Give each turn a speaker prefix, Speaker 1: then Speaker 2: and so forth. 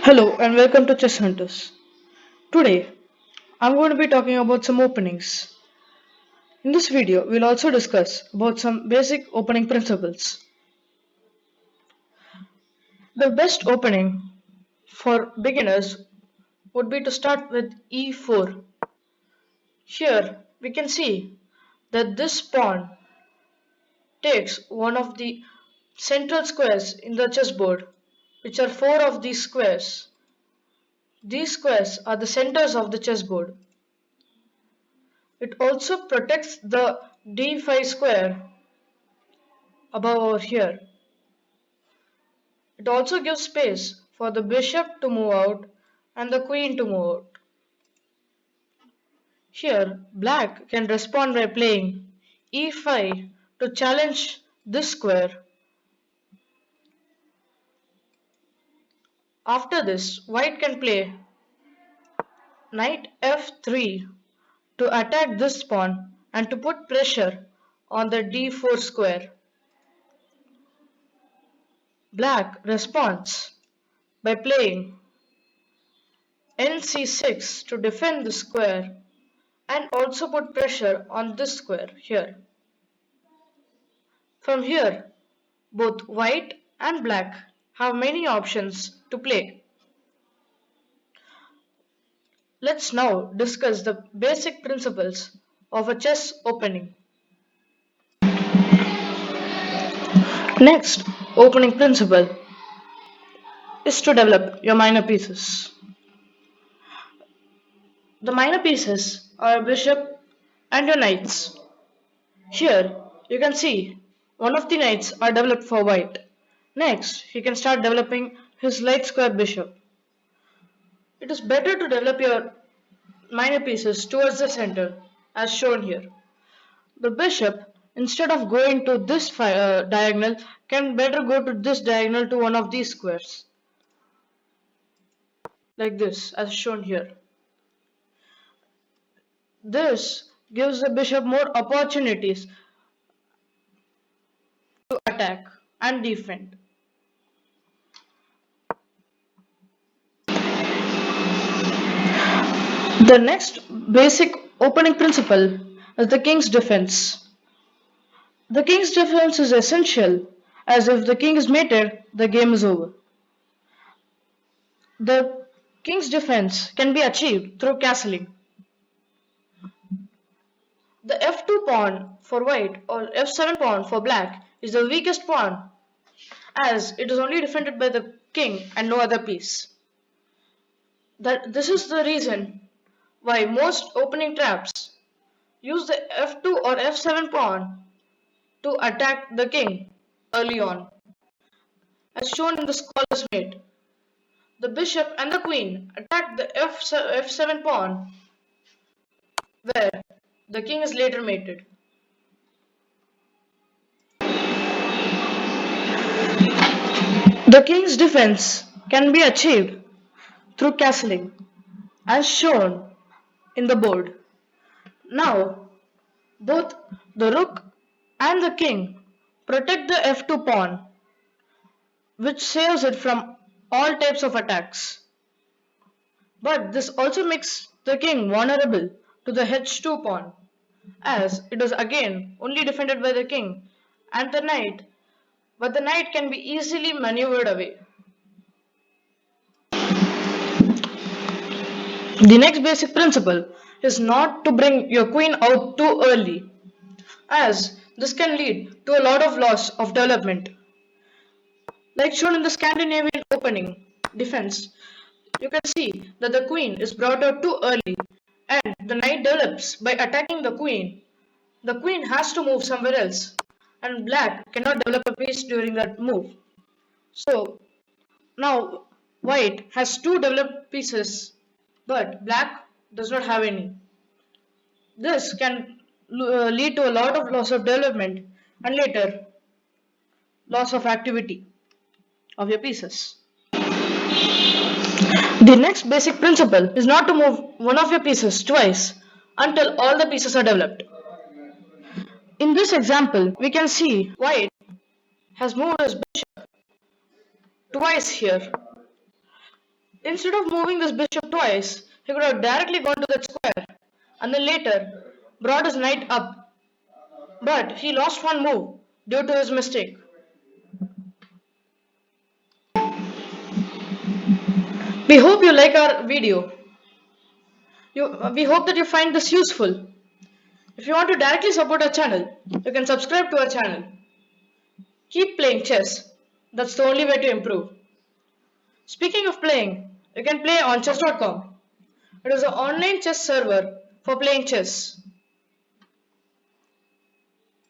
Speaker 1: Hello and welcome to Chess Hunters. Today, I'm going to be talking about some openings. In this video, we'll also discuss about some basic opening principles. The best opening for beginners would be to start with e4. Here, we can see that this pawn takes one of the central squares in the chessboard, which are four of these squares. These squares are the centers of the chessboard. It also protects the d5 square above over here. It also gives space for the bishop to move out and the queen to move out. Here, black can respond by playing e5 to challenge this square. After this, white can play knight f3 to attack this pawn and to put pressure on the d4 square. Black responds by playing nc6 to defend the square and also put pressure on this square here. From here, both white and black have many options to play. Let's now discuss the basic principles of a chess opening. Next opening principle is to develop your minor pieces. The minor pieces are bishop and your knights. Here you can see one of the knights are developed for white. Next, he can start developing his light square bishop. It is better to develop your minor pieces towards the center as shown here. The bishop, instead of going to this diagonal, can better go to this diagonal to one of these squares. Like this as shown here. This gives the bishop more opportunities to attack and defend. The next basic opening principle is the king's defense. The king's defense is essential, as if the king is mated, the game is over. The king's defense can be achieved through castling. The f2 pawn for white or f7 pawn for black is the weakest pawn, as it is only defended by the king and no other piece. This is the reason why most opening traps use the f2 or f7 pawn to attack the king early on. As shown in the scholar's mate, the bishop and the queen attack the f7 pawn where the king is later mated. The king's defense can be achieved through castling as shown in the board. Now, both the rook and the king protect the f2 pawn, which saves it from all types of attacks. But this also makes the king vulnerable to the h2 pawn, as it is again only defended by the king and the knight, but the knight can be easily maneuvered away. The next basic principle is not to bring your queen out too early, as this can lead to a lot of loss of development. Like shown in the Scandinavian opening defense, you can see that the queen is brought out too early and the knight develops by attacking the queen. The queen has to move somewhere else and black cannot develop a piece during that move. So now white has two developed pieces but black does not have any. This can lead to a lot of loss of development and later loss of activity of your pieces. The next basic principle is not to move one of your pieces twice until all the pieces are developed. In this example, we can see white has moved his bishop twice here. Instead of moving this bishop twice, he could have directly gone to that square and then later brought his knight up. But he lost one move due to his mistake. We hope you like our video. We hope that you find this useful. If you want to directly support our channel, you can subscribe to our channel. Keep playing chess. That's the only way to improve. Speaking of playing, you can play on chess.com. It is an online chess server for playing chess.